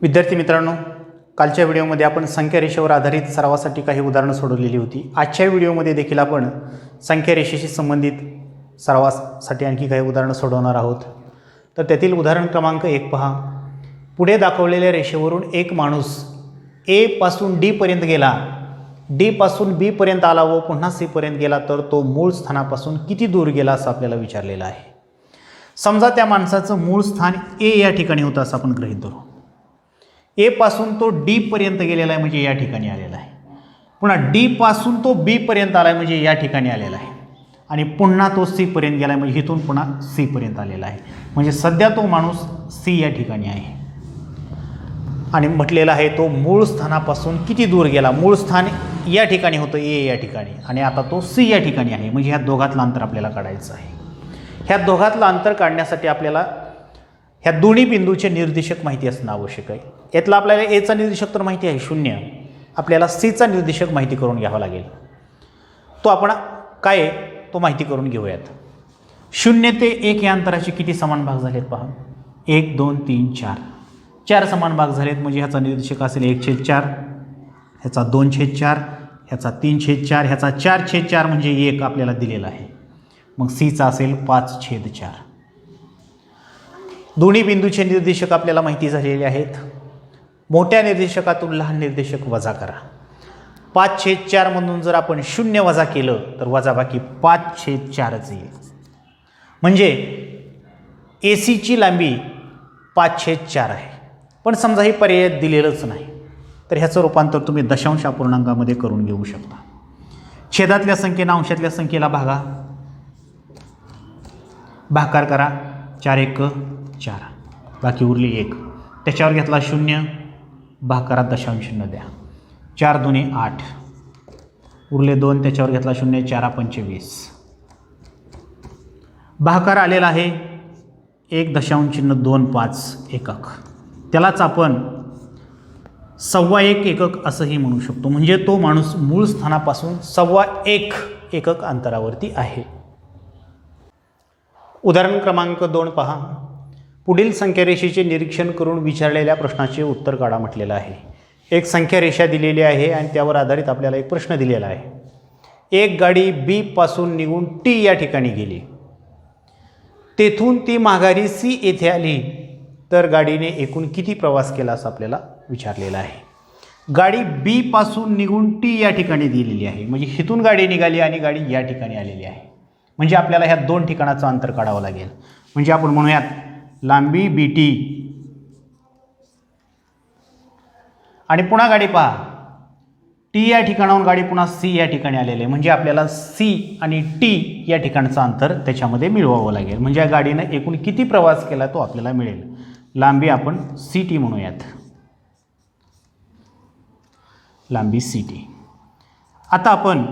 विद्यार्थी मित्रांनो, कालच्या व्हिडिओमध्ये आपण संख्या रेषेवर आधारित सरावासाठी काही उदाहरणं सोडवलेली होती. आजच्या व्हिडिओमध्ये देखील आपण संख्या रेषेशी संबंधित सरावासाठी आणखी काही उदाहरणं सोडवणार आहोत. तर त्यातील उदाहरण क्रमांक 1 पहा. पुढे दाखवलेल्या रेषेवरून एक माणूस ए पासून डी पर्यंत गेला, डी पासून बी पर्यंत आला व पुन्हा सी पर्यंत गेला, तर तो मूळ स्थानापासून किती दूर गेला असं आपल्याला विचारलेलं आहे. समजा त्या माणसाचं मूळ स्थान ए या ठिकाणी होतं असं आपण गृहीत धरू. ए पासून तो डी पर्यंत गेलेला आहे म्हणजे या ठिकाणी आलेला आहे. पुन्हा डी पासून तो बी पर्यंत आला आहे म्हणजे या ठिकाणी आलेला आहे. आणि पुन्हा तो सी पर्यंत गेला आहे म्हणजे इथून पुन्हा सी पर्यंत आलेला आहे. म्हणजे सध्या तो माणूस सी या ठिकाणी आहे. आणि म्हटलेलं आहे तो मूळ स्थानापासून किती दूर गेला. मूळ स्थान या ठिकाणी होतं ए या ठिकाणी, आणि आता तो सी या ठिकाणी आहे. म्हणजे ह्या दोघातलं अंतर आपल्याला काढायचं आहे. ह्या दोघातलं अंतर काढण्यासाठी आपल्याला ह्या दोन्ही बिंदूचे निर्देशक माहिती असणं आवश्यक आहे. यातला आपल्याला एचा निर्देशक तर माहिती आहे 0. आपल्याला सीचा निर्देशक माहिती करून घ्यावा लागेल. तो आपण काय आहे तो माहिती करून घेऊयात. 0 ते 1 या अंतराचे किती समान भाग झालेत पहा. 1 2 3 4 4 समान भाग झालेत. म्हणजे ह्याचा निर्देशक असेल 1/4, ह्याचा 2/4, ह्याचा 3/4, ह्याचा 4/4 म्हणजे 1 आपल्याला दिलेला आहे. मग सीचा असेल 5/4. दोन्ही बिंदूचे निर्देशक आपल्याला माहिती झालेले आहेत. मोठ्या निर्देशकातून लहान निर्देशक वजा करा. 5/4 मधून जर आपण 0 वजा केलं तर वजाबाकी 5/4च येईल. म्हणजे ए सीची लांबी 5/4 आहे. पण समजा हे पर्याय दिलेलंच नाही, तर ह्याचं रूपांतर तुम्ही दशांश अपूर्णांकामध्ये करून घेऊ शकता. छेदातल्या संख्येनं अंशातल्या संख्येला भागाकार करा. 4 1 4, बाकी उरली 1. त्याच्यावर घेतला 0, भागाकारात दशांश न द्या. 4 2 8, उरले 2. त्याच्यावर घेतला 0, 4 5 20. भागाकार आलेला आहे 1.25 एकक. त्यालाच आपण 1.25 एकक असंही म्हणू शकतो. म्हणजे तो माणूस मूळ स्थानापासून 1.25 एकक अंतरावरती आहे. उदाहरण क्रमांक 2 पहा. पुढील संख्या रेषेचे निरीक्षण करून विचारलेल्या प्रश्नाचे उत्तर काढा म्हटलेलं आहे. एक संख्या रेषा दिलेली आहे आणि त्यावर आधारित आपल्याला एक प्रश्न दिलेला आहे. एक गाडी बी पासून निघून टी या ठिकाणी गेली, तेथून ती माघारी सी येथे आली, तर गाडीने एकूण किती प्रवास केला असं आपल्याला विचारलेलं आहे. गाडी बी पासून निघून टी या ठिकाणी दिलेली आहे. म्हणजे इथून गाडी निघाली आणि गाडी या ठिकाणी आलेली आहे. म्हणजे आपल्याला ह्या दोन ठिकाणाचं अंतर काढावं लागेल. म्हणजे आपण म्हणूयात लांबी बी टी, आणि पुन्हा गाडी पहा टी या ठिकाणाहून गाडी पुन्हा सी या ठिकाणी आलेली आहे. म्हणजे आपल्याला सी आणि टी या ठिकाणचं अंतर त्याच्यामध्ये मिळवावं लागेल. म्हणजे या गाडीनं एकूण किती प्रवास केला तो आपल्याला मिळेल. लांबी आपण सी टी म्हणूयात, लांबी सी टी. आता आपण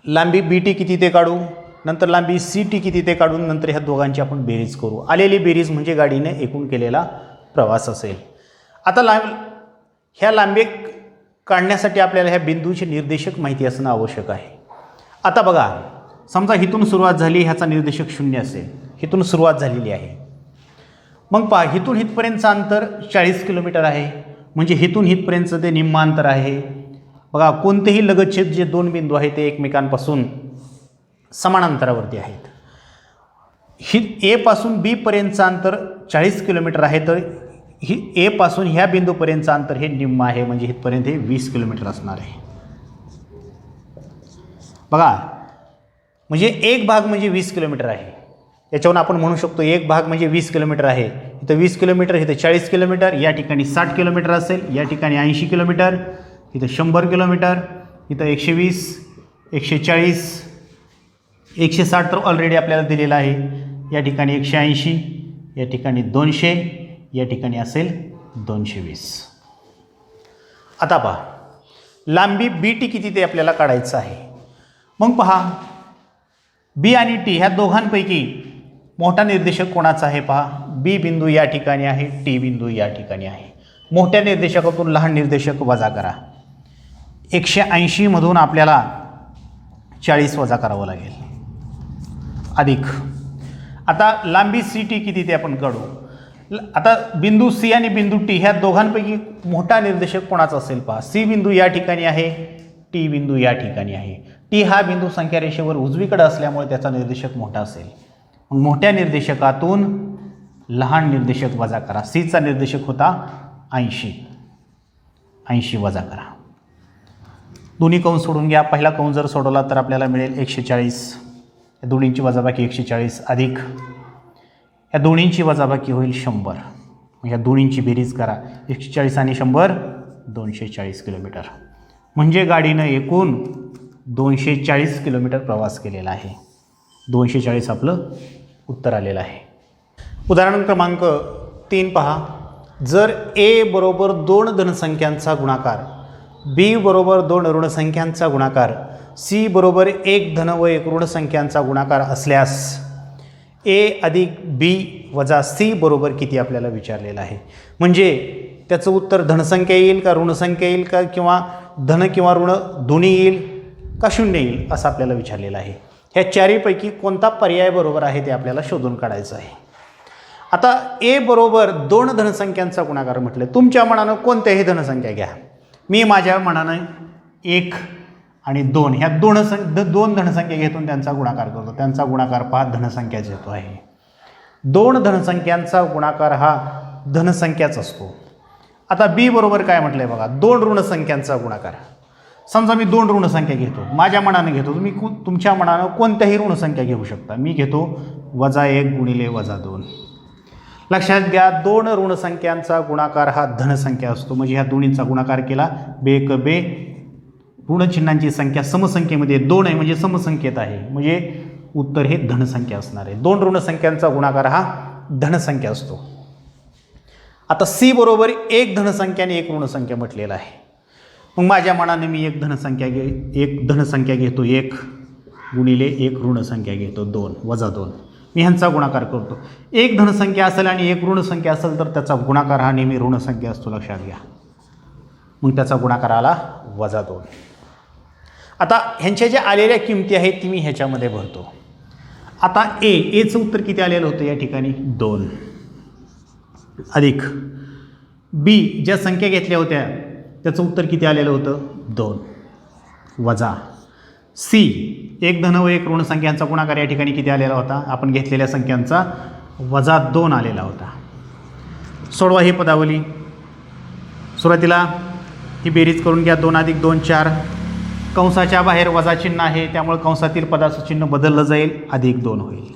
लांबी बी टी किती ते काढू, नंतर लांबी सी टी किती ते काढून नंतर ह्या दोघांची आपण बेरीज करू. आलेली बेरीज म्हणजे गाडीने एकूण केलेला प्रवास असेल. आता ह्या लांबी काढण्यासाठी आपल्याला ह्या बिंदूचे निर्देशक माहिती असणं आवश्यक आहे. आता बघा, समजा इथून सुरुवात झाली, ह्याचा निर्देशक 0 असेल. इथून सुरुवात झालेली आहे. मग पहा इथून इथपर्यंतचं अंतर 40 किलोमीटर आहे. म्हणजे इथून इथपर्यंतचं ते निम्म अंतर आहे. बघा कोणतेही लगतचे जे दोन बिंदू आहेत ते एकमेकांपासून समान अंतरावरती आहेत. ए पासून बी पर्यंतचं अंतर 40 किलोमीटर आहे, तर ए पासून ह्या बिंदूपर्यंतचं अंतर हे निम्म आहे. म्हणजे इथपर्यंत हे 20 किलोमीटर असणार आहे. बघा म्हणजे एक भाग म्हणजे 20 किलोमीटर आहे. याच्यावरून आपण म्हणू शकतो एक भाग म्हणजे 20 किलोमीटर आहे. इथं 20 किलोमीटर, इथं 40 किलोमीटर, या ठिकाणी 60 किलोमीटर असेल, या ठिकाणी 80 किलोमीटर, इथं 100 किलोमीटर, इथं 120, 140, 160 तर ऑलरेडी आपल्याला दिलेला आहे. या ठिकाणी 180, या ठिकाणी 200, या ठिकाणी असेल 220. आता पहा लांबी बी टी किती ते आपल्याला काढायचं आहे. मग पहा बी आणि टी ह्या दोघांपैकी मोठा निर्देशक कोणाचा आहे पहा. बी बिंदू या ठिकाणी आहे, टी बिंदू या ठिकाणी आहे. मोठ्या निर्देशकातून लहान निर्देशक वजा करा. 180 मधून आपल्याला 40 वजा करावं लागेल, अधिक. आता लांबी सी टी किती ते आपण काढू. आता बिंदू सी आणि बिंदू टी ह्या दोघांपैकी मोठा निर्देशक कोणाचा असेल पहा. सी बिंदू या ठिकाणी आहे, टी बिंदू या ठिकाणी आहे. टी हा बिंदू संख्या रेषेवर उजवीकडे असल्यामुळे त्याचा निर्देशक मोठा असेल. मग मोठ्या निर्देशकातून लहान निर्देशक वजा करा. सीचा निर्देशक होता 80, 80 वजा करा. दोन्ही कंस सोडून घ्या. पहिला कंस जर सोडवला तर आपल्याला मिळेल 140. या दोन्हींची वजाबाकी 140 अधिक या दोन्हींची वजाबाकी होईल 100. या दोन्हींची बेरीज करा. 140 आणि 100 240 किलोमीटर. म्हणजे गाडीनं एकूण 240 किलोमीटर प्रवास केलेला आहे. 240 आपलं उत्तर आलेलं आहे. उदाहरण क्रमांक 3 पहा. जर ए बरोबर 2 धनसंख्यांचा गुणाकार, बी बरोबर 2 ऋणसंख्यांचा गुणाकार, सी बरोबर 1 धन व 1 ऋणसंख्यांचा गुणाकार असल्यास ए अधिक बी वजा सी बरोबर किती आपल्याला विचारलेलं आहे. म्हणजे त्याचं उत्तर धनसंख्या येईल का ऋणसंख्या येईल का किंवा धन किंवा ऋण दोन्ही येईल का शून्य येईल असं आपल्याला विचारलेलं आहे. ह्या चारीपैकी कोणता पर्याय बरोबर आहे ते आपल्याला शोधून काढायचं आहे. आता ए बरोबर 2 धनसंख्यांचा गुणाकार म्हटलं. तुमच्या मनानं कोणत्याही धनसंख्या घ्या. मी माझ्या मनानं 1 आणि 2 ह्या दोन धनसंख्या घेतो त्यांचा गुणाकार करतो. त्यांचा गुणाकार पहा धनसंख्याच येतो आहे. 2 धनसंख्यांचा गुणाकार हा धनसंख्याच असतो. आता बी बरोबर काय म्हटलं आहे बघा, 2 ऋणसंख्यांचा गुणाकार. समजा मी 2 ऋणसंख्या घेतो, माझ्या मनानं घेतो, तुम्ही तुमच्या मनानं कोणत्याही ऋणसंख्या घेऊ शकता. मी घेतो -1 गुणिले -2. लक्षात घ्या 2 ऋणसंख्यांचा गुणाकार हा धनसंख्या असतो. म्हणजे ह्या दोन्हींचा गुणाकार केला, बेक बे ऋणचिन्हांची संख्या समसंख्येमध्ये 2 आहे म्हणजे समसंख्येत आहे, म्हणजे उत्तर हे धनसंख्या असणार आहे. 2 ऋणसंख्यांचा गुणाकार हा धनसंख्या असतो. आता सी बरोबर 1 धनसंख्या आणि 1 ऋणसंख्या म्हटलेला आहे. मग माझ्या मनाने मी एक धनसंख्या घेतो 1 गुणिले 1 ऋणसंख्या घेतो 2 वजा 2. मी ह्यांचा गुणाकार करतो. 1 धनसंख्या असेल आणि 1 ऋणसंख्या असेल तर त्याचा गुणाकार हा नेहमी ऋणसंख्या असतो, लक्षात घ्या. मग त्याचा गुणाकार आला -2. आता ह्यांच्या ज्या आलेल्या किमती आहेत ती मी ह्याच्यामध्ये भरतो. आता एचं उत्तर किती आलेलं होतं या ठिकाणी 2 अधिक बी ज्या संख्या घेतल्या होत्या त्याचं उत्तर किती आलेलं होतं 2 वजा सी 1 धन व 1 ऋणसंख्यांचा गुणाकार या ठिकाणी किती आलेला होता, आपण घेतलेल्या संख्यांचा -2 आलेला होता. सोडवा ही पदावली. सुरुवातीला ही बेरीज करून घ्या. 2 अधिक 2 4. कंसाच्या बाहेर वजा चिन्ह आहे त्यामुळे कंसातील पदाचं चिन्ह बदललं जाईल, -2 होईल.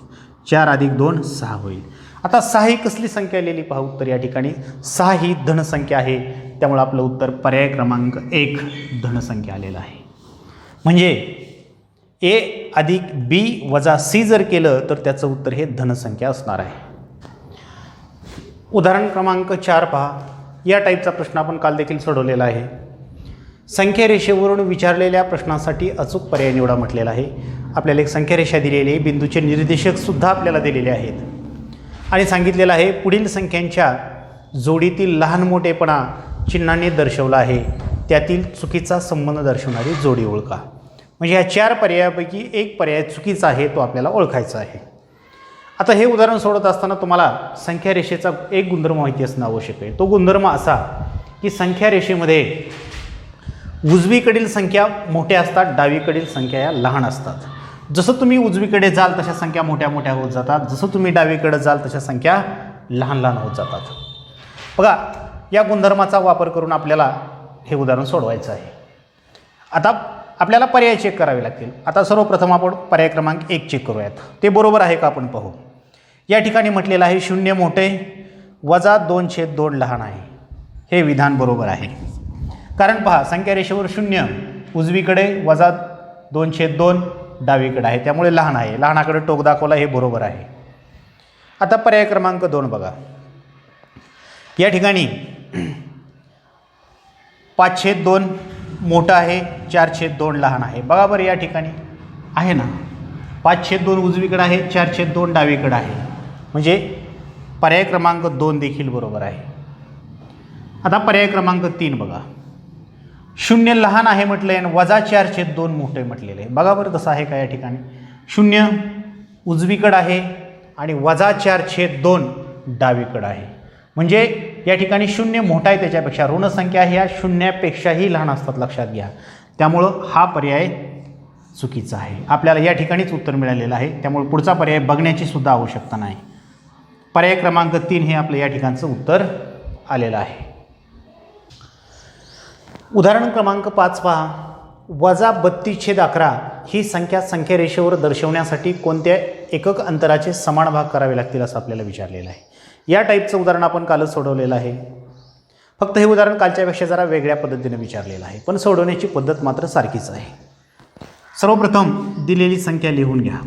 4 अधिक 2 6 होईल. आता 6 ही कसली संख्या आलेली पहा उत्तर या ठिकाणी. 6 ही धनसंख्या आहे त्यामुळे आपलं उत्तर पर्याय क्रमांक 1 धनसंख्या आलेलं आहे. म्हणजे ए अधिक बी वजा सी जर केलं तर त्याचं उत्तर हे धनसंख्या असणार आहे. उदाहरण क्रमांक 4 पहा. या टाईपचा प्रश्न आपण काल देखील सोडवलेला आहे. संख्या रेषेवरून विचारलेल्या प्रश्नासाठी अचूक पर्याय निवडा म्हटलेला आहे. आपल्याला एक संख्या रेषा दिलेली आहे, बिंदूचे निर्देशकसुद्धा आपल्याला दिलेले आहेत आणि सांगितलेलं आहे पुढील संख्यांच्या जोडीतील लहान मोठेपणा चिन्हांनी दर्शवला आहे, त्यातील चुकीचा संबंध दर्शवणारी जोडी ओळखा. म्हणजे ह्या 4 पर्यायापैकी एक पर्याय चुकीचा आहे, तो आपल्याला ओळखायचा आहे. आता हे उदाहरण सोडत असताना तुम्हाला संख्या रेषेचा एक गुणधर्म माहिती असणं आवश्यक आहे. तो गुणधर्म असा की संख्या रेषेमध्ये उजवीकडील संख्या मोठ्या असतात, डावीकडील संख्या या लहान असतात. जसं तुम्ही उजवीकडे जाल तशा संख्या मोठ्या मोठ्या होत जातात, जसं तुम्ही डावीकडे जाल तशा संख्या लहान लहान होत जातात. बघा या गुणधर्माचा वापर करून आपल्याला हे उदाहरण सोडवायचं आहे. आता आपल्याला पर्याय चेक करावे लागतील. आता सर्वप्रथम आपण पर्याय क्रमांक 1 चेक करूयात, ते बरोबर आहे का आपण पाहू. या ठिकाणी म्हटलेलं आहे 0 मोठे वजा 2/2 लहान आहे. हे विधान बरोबर आहे, कारण पहा संख्या रेषेवर 0 उजवीकडे वजा 2/2 डावीकडे आहे त्यामुळे लहान आहे. लहानाकडे टोक दाखवला, हे बरोबर आहे. आता पर्याय क्रमांक 2 बघा. या ठिकाणी 5/2 मोठा आहे, 4/2 लहान आहे. बघा बरं या ठिकाणी आहे ना, 5/2 उजवीकडे आहे, 4/2 डावीकडे आहे. म्हणजे पर्याय क्रमांक 2 देखील बरोबर आहे. आता पर्याय क्रमांक 3 बघा. 0 लहान आहे म्हटलं आणि वजा 4/2 मोठे म्हटलेले आहे. बघा बरं तसं आहे का या ठिकाणी. 0 उजवीकडे आहे आणि वजा 4/2 डावीकडे आहे. म्हणजे या ठिकाणी शून्य मोठा आहे त्याच्यापेक्षा, ऋण संख्या ह्या शून्यापेक्षाही लहान असतात, लक्षात घ्या. त्यामुळं हा पर्याय चुकीचा आहे. आपल्याला या ठिकाणीच उत्तर मिळालेलं आहे, त्यामुळे पुढचा पर्याय बघण्याची सुद्धा आवश्यकता नाही. पर्याय क्रमांक 3 हे आपलं या ठिकाणचं उत्तर आलेलं आहे. उदाहरण क्रमांक 5 पहा. -32/11 ही संख्या रेषेवर दर्शवण्यासाठी कोणत्या एकक अंतराचे समान भाग करावे लागतील असं आपल्याला विचारलेलं आहे. या टाईपचं उदाहरण आपण कालच सोडवलेलं आहे. फक्त हे उदाहरण कालच्यापेक्षा जरा वेगळ्या पद्धतीने विचारलेलं आहे, पण सोडवण्याची पद्धत मात्र सारखीच आहे. सर्वप्रथम दिलेली संख्या लिहून घ्या.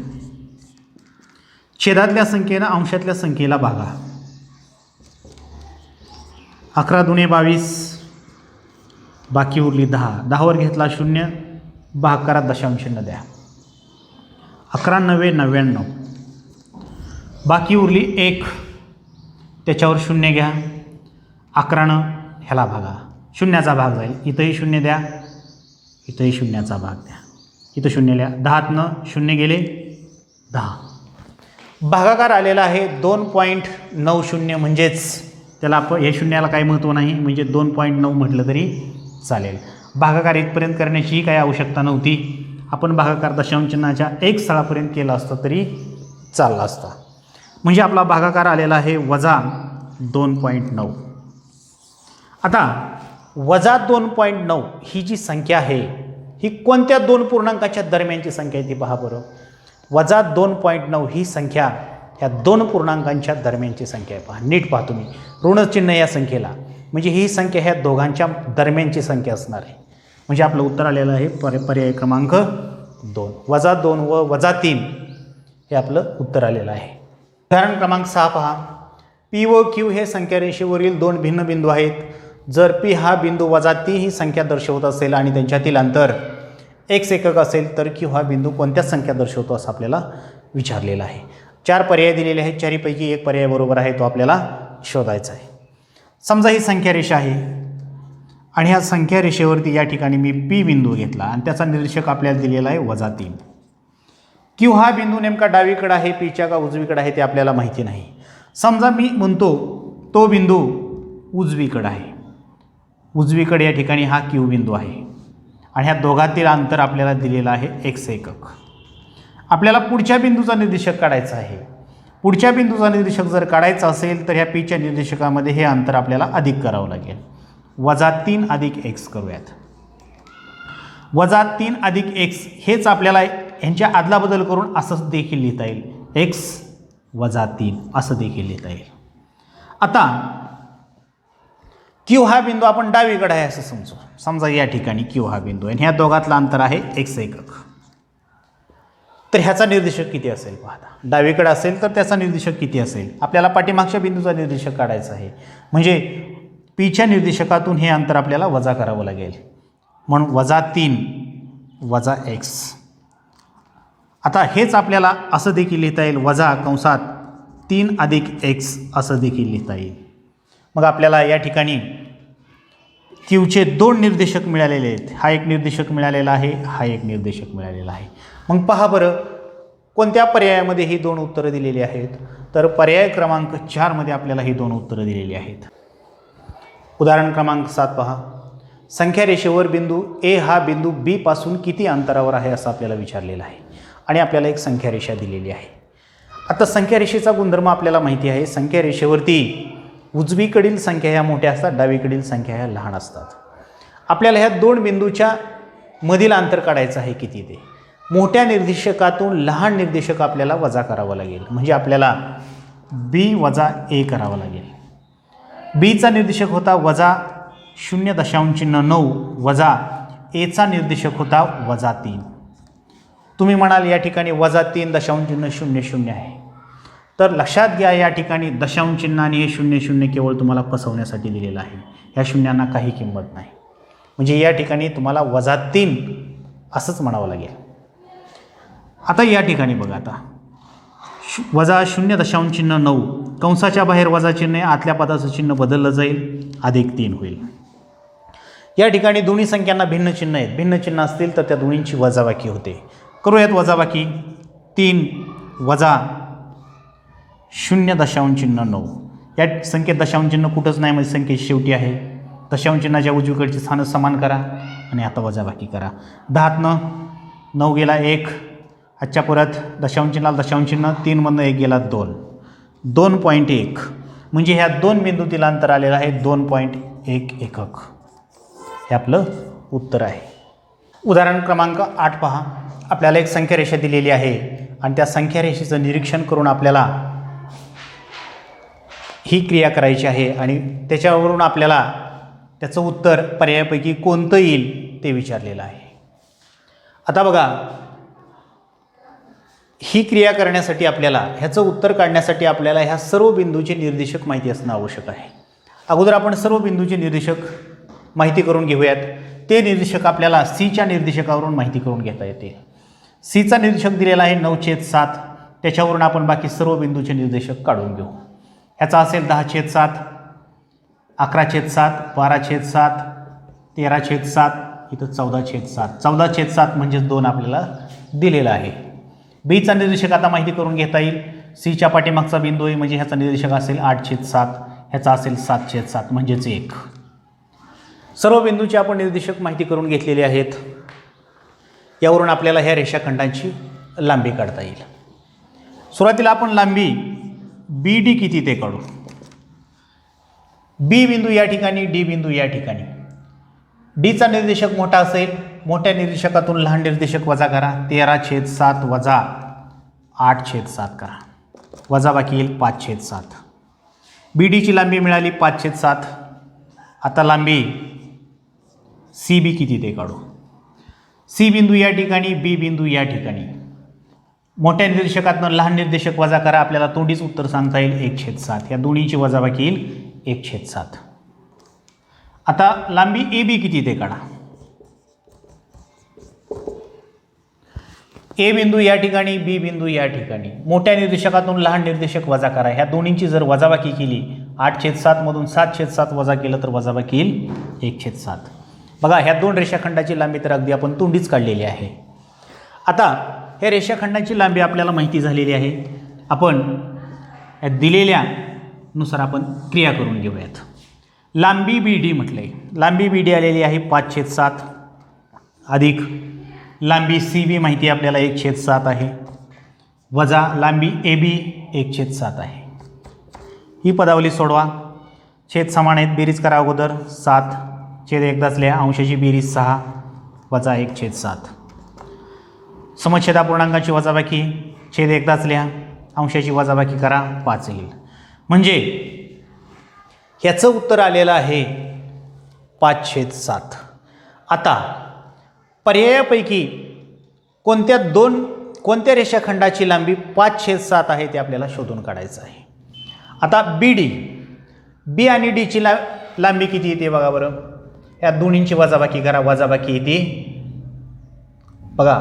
छेदातल्या संख्येनं अंशातल्या संख्येला भागा. 11 दुणे 22, बाकी उरली 10. 10वर घेतला 0, भाग करा, दशांशचिन्ह द्या. 11 9 99, बाकी उरली 1, त्याच्यावर 0 घ्या. 11नं ह्याला भागा, शून्याचा भाग जाईल. इथंही 0 द्या, इथंही शून्याचा भाग द्या, इथं 0 लिहा. 10तनं 0 गेले 10. भागाकार आलेला आहे 2.90, म्हणजेच त्याला आपण हे शून्याला काही महत्त्व नाही, म्हणजे 2.9 म्हटलं तरी चालेल. भागाकार इथपर्यंत करण्याचीही काही आवश्यकता नव्हती. आपण भागाकार दशांशचिन्हाच्या 1 स्थळापर्यंत केला असता तरी चालला असता. म्हणजे आपला भागाकार आलेला आहे -2.9. आता -2.9 ही जी संख्या आहे ही कोणत्या दोन पूर्णांकाच्या दरम्यानची संख्या आहे ती पहा बरं. -2.9 ही संख्या ह्या दोन पूर्णांकांच्या दरम्यानची संख्या आहे. पहा, नीट पहा तुम्ही, ऋणचिन्ह या संख्येला, म्हणजे ही संख्या ह्या दोघांच्या दरम्यानची संख्या असणार आहे. म्हणजे आपलं उत्तर आलेलं आहे पर्याय क्रमांक 2. -2 व -3 हे आपलं उत्तर आलेलं आहे. उदाहरण क्रमांक 6 पहा. P व Q हे संख्यारेषेवरील दोन भिन्न बिंदू आहेत. जर P हा बिंदू -3 ही संख्या दर्शवत असेल आणि त्यांच्यातील अंतर x एकक असेल तर Q हा बिंदू कोणत्या संख्या दर्शवतो असं आपल्याला विचारलेलं आहे. 4 पर्याय दिलेले आहेत, चारीपैकी एक पर्याय बरोबर आहे, तो आपल्याला शोधायचा आहे. समजा ही संख्या रेषा आहे आणि ह्या संख्या रेषेवरती या ठिकाणी मी P बिंदू घेतला आणि त्याचा निर्देशक आपल्याला दिलेला आहे -3. Q हा बिंदू नेमका डावीकडे आहे Pच्या का उजवीकडे आहे ते आपल्याला माहिती नाही. समजा मी म्हणतो तो बिंदू उजवीकडे आहे, उजवीकडे या ठिकाणी हा Q बिंदू आहे आणि ह्या दोघांतील अंतर आपल्याला दिलेलं आहे x एकक. आपल्याला पुढच्या बिंदूचा निर्देशक काढायचा आहे. पुढच्या बिंदूचा निर्देशक जर काढायचा असेल तर ह्या Pच्या निर्देशकामध्ये हे अंतर आपल्याला अधिक करावं लागेल. -3 अधिक x करूयात. -3 अधिक x हेच आपल्याला ह्यांच्या आदलाबदल करून असं देखील लिहिता येईल, x - 3 असं देखील लिहिता येईल. आता Q हा बिंदू आपण डावीकडे आहे असं समजू. समजा या ठिकाणी Q हा बिंदू आहे, ह्या दोघातलं अंतर आहे x एकक. तर ह्याचा निर्देशक किती असेल पाहता. डावीकडे असेल तर त्याचा निर्देशक किती असेल. आपल्याला पाठीमागच्या बिंदूचा निर्देशक काढायचा आहे, म्हणजे Pच्या निर्देशकातून हे अंतर आपल्याला वजा करावं लागेल. म्हणून -3 वजा x. आता हेच आपल्याला असं देखील लिहिता येईल, -3 अधिक x असं देखील लिहिता येईल. मग आपल्याला या ठिकाणी Qचे दोन निर्देशक मिळालेले आहेत. हा एक निर्देशक मिळालेला आहे, हा एक निर्देशक मिळालेला आहे. मग पहा बरं कोणत्या पर्यायामध्ये ही दोन उत्तरं दिलेली आहेत. तर पर्याय क्रमांक 4 मध्ये आपल्याला ही दोन उत्तरं दिलेली आहेत. उदाहरण क्रमांक 7 पहा. संख्या रेषेवर बिंदू A हा बिंदू B पासून किती अंतरावर आहे असं आपल्याला विचारलेलं आहे आणि आपल्याला एक संख्या रेषा दिलेली आहे. आता संख्या रेषेचा गुणधर्म आपल्याला माहिती आहे. संख्या रेषेवरती उजवीकडील संख्या ह्या मोठ्या असतात, डावीकडील संख्या ह्या लहान असतात. आपल्याला ह्या दोन बिंदूच्या मधील अंतर काढायचं आहे किती ते. मोठ्या निर्देशकातून लहान निर्देशक आपल्याला वजा करावं लागेल, म्हणजे आपल्याला B वजा A करावं लागेल. Bचा निर्देशक होता -0.9 वजा Aचा निर्देशक होता -3. तुम्ही म्हणाल या ठिकाणी -3.00 आहे. तर लक्षात घ्या या ठिकाणी दशांश चिन्ह आणि हे 00 केवळ तुम्हाला फसवण्यासाठी दिलेलं आहे. ह्या शून्यांना काही किंमत नाही, म्हणजे या ठिकाणी तुम्हाला -3 असंच म्हणावं लागेल. आता या ठिकाणी बघा, आता -0.9 कंसाच्या बाहेर वजा चिन्ह आहे, आतल्या पदाचं चिन्ह बदललं जाईल, +3 होईल. या ठिकाणी दोन्ही संख्यांना भिन्न चिन्ह आहेत. भिन्न चिन्ह असतील तर त्या दोन्हींची वजाबाकी होते. करूयात वजाबाकी. 3 वजा 0.9 या संख्येत दशांश चिन्ह कुठंच नाही, म्हणजे संख्येची शेवटी आहे. दशांश चिन्हाच्या उजवीकडची स्थानं समान करा आणि आता वजाबाकी करा. 10तनं 9 गेला 1, आजच्या परत दशांश चिन्हाला दशांश चिन्ह, 3मधनं 1 गेला 2, 2.1 म्हणजे ह्या दोन बिंदूतील अंतर आलेलं आहे 2.1 एकक. हे आपलं उत्तर आहे. उदाहरण क्रमांक 8 पहा. आपल्याला एक संख्यारेषा दिलेली आहे आणि त्या संख्यारेषेचं निरीक्षण करून आपल्याला ही क्रिया करायची आहे आणि त्याच्यावरून आपल्याला त्याचं उत्तर पर्यायापैकी कोणतं येईल ते विचारलेलं आहे. आता बघा, ही क्रिया करण्यासाठी आपल्याला ह्याचं उत्तर काढण्यासाठी आपल्याला ह्या सर्व बिंदूचे निर्देशक माहिती असणं आवश्यक आहे. अगोदर आपण सर्व बिंदूचे निर्देशक माहिती करून घेऊयात. ते निर्देशक आपल्याला सीच्या निर्देशकावरून माहिती करून घेता येते. सीचा निर्देशक दिलेला आहे 9/7. त्याच्यावरून आपण बाकी सर्व बिंदूचे निर्देशक काढून घेऊ. ह्याचा असेल 10/7, 11/7, 12/7, 13/7, इथं 14/7. 14/7 म्हणजेच 2 आपल्याला दिलेला आहे. बीचा निर्देशक आता माहिती करून घेता येईल. सीच्या पाठीमागचा बिंदू आहे म्हणजे ह्याचा निर्देशक असेल 8/7, ह्याचा असेल 7/7 म्हणजेच 1. सर्व बिंदूचे आपण निर्देशक माहिती करून घेतलेले आहेत. यावरून आपल्याला ह्या रेषाखंडांची लांबी काढता येईल. सुरुवातीला आपण लांबी बी डी किती ते काढू. बी बिंदू या ठिकाणी, डी बिंदू या ठिकाणी. डीचा निर्देशक मोठा असेल, मोठ्या निर्देशकातून लहान निर्देशक वजा करा. 13/7 वजा 8/7 करा, वजाबाकी येईल 5/7. बी डीची लांबी मिळाली 5/7. आता लांबी सी बी किती ते काढू. सी बिंदू या ठिकाणी, बी बिंदू या ठिकाणी. मोठ्या निर्देशकातून लहान निर्देशक वजा करा, आपल्याला तोंडीच उत्तर सांगता येईल 1/7. या दोन्हीची वजाबाकी येईल 1/7. आता लांबी ए बी किती ते काढा. ए बिंदू या ठिकाणी, बी बिंदू या ठिकाणी. मोठ्या निर्देशकातून लहान निर्देशक वजा करा. ह्या दोन्हींची जर वजाबाकी केली, 8/7 मधून 7/7 वजा केलं तर वजाबाकी येईल 1/7. बघा, ह्या दोन रेषाखंडाची लांबी तर अगदी आपण तोंडीच काढलेली आहे. आता ह्या रेषाखंडाची लांबी आपल्याला माहिती झालेली आहे. आपण या दिलेल्यानुसार आपण क्रिया करून घेऊयात. लांबी बी डी म्हटलंय. लांबी बी डी आलेली आहे 5/7 अधिक लांबी सी बी माहिती आहे आपल्याला 1/7 आहे, वजा लांबी ए बी 1/7 आहे. ही पदावली सोडवा. छेद समान आहेत, बेरीज करा अगोदर. 7 छेद एकदाच लिहा. अंशाची बेरीज 6 वजा 1/7. समछेदा पूर्णांकाची वजाबाकी, छेद एकदाच लिहा. अंशाची वजाबाकी करा, 5 येईल. म्हणजे ह्याचं उत्तर आलेलं आहे 5/7. आता पर्यायापैकी कोणत्या रेषाखंडाची लांबी 5/7 आहे ते आपल्याला शोधून काढायचं आहे. आता बी डी, बी आणि डीची लांबी किती येते बघा बरं. या दोन्हींची वजाबाकी करा, वजाबाकी येते बघा,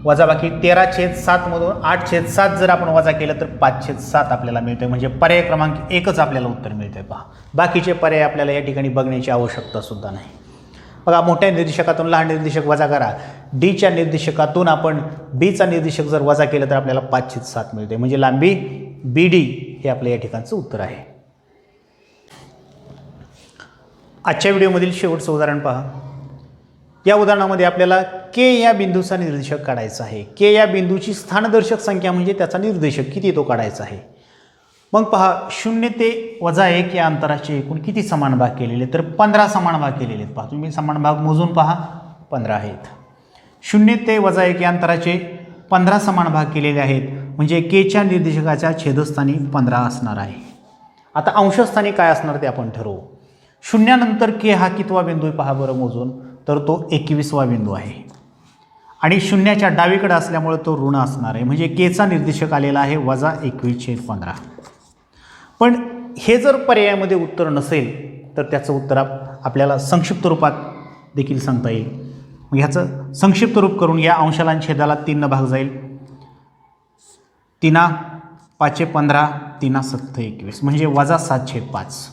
वजाबाकी 13/7 मधून 8/7 जर आपण वजा केलं तर 5/7 आपल्याला मिळते. म्हणजे पर्याय क्रमांक 1च आपल्याला उत्तर मिळते. पहा, बाकीचे पर्याय आपल्याला या ठिकाणी बघण्याची आवश्यकता सुद्धा नाही. बघा, मोठ्या निर्देशकातून लहान निर्देशक वजा करा. डीच्या निर्देशकातून आपण बीचा निर्देशक जर वजा केलं तर आपल्याला 5/7 मिळते. म्हणजे लांबी बी डी हे आपल्या या ठिकाणचं उत्तर आहे. आजच्या व्हिडिओमधील शेवटचं उदाहरण पहा. या उदाहरणामध्ये आपल्याला के या बिंदूचा निर्देशक काढायचा आहे. के या बिंदूची स्थानदर्शक संख्या म्हणजे त्याचा निर्देशक किती तो काढायचा आहे. मग पहा, 0 ते -1 या अंतराचे एकूण किती समान भाग केलेले, तर 15 समान भाग केलेले आहेत. पहा, तुम्ही समान भाग मोजून पहा, 15 आहेत. 0 ते -1 या अंतराचे 15 समान भाग केलेले आहेत. म्हणजे केच्या निर्देशकाच्या छेदस्थानी 15 असणार आहे. आता अंशस्थानी काय असणार ते आपण ठरवू. 0 नंतर के हा कितवा बिंदू आहे पहा बरं मोजून, तर तो 21वा बिंदू आहे आणि 0च्या डावीकडे असल्यामुळे तो ऋण असणार आहे. म्हणजे केचा निर्देशक आलेला आहे -21/15. पण हे जर पर्यायामध्ये उत्तर नसेल तर त्याचं उत्तर आपल्याला संक्षिप्त रूपात देखील सांगता येईल. मग ह्याचं संक्षिप्त रूप करून या अंशाला आणि छेदाला 3 भाग जाईल. 3 5 15 3 7 21 म्हणजे -7/5.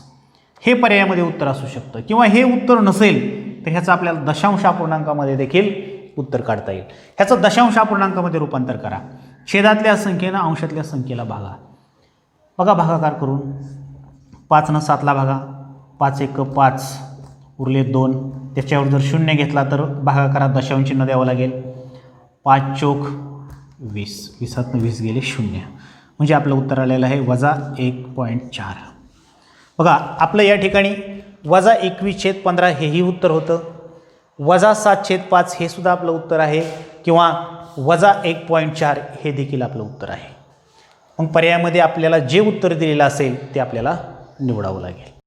हे पर्यायामध्ये उत्तर असू शकतं. किंवा हे उत्तर नसेल तर ह्याचं आपल्याला दशांश अपूर्णांकामध्ये देखील उत्तर काढता येईल. ह्याचं दशांश अपूर्णांकामध्ये रूपांतर करा. छेदातल्या संख्येनं अंशातल्या संख्येला भागा. बघा, भागाकार करून 5 न 7ला भागा, 5 1 5, उरले 2, त्याच्यावर जर 0 घेतला तर भागाकारात दशांश चिन्ह द्यावं लागेल. 5 चोक 20, 20 20 गेले 0, म्हणजे आपलं उत्तर आलेलं आहे -1.4. बघा आपलं या ठिकाणी -21/15 हेही उत्तर होतं, -7/5 हे सुद्धा आपलं उत्तर आहे, किंवा -1.4 हे देखील आपलं उत्तर आहे. मग पर्यायामध्ये आपल्याला जे उत्तर दिलेलं असेल ते आपल्याला निवडावं लागेल.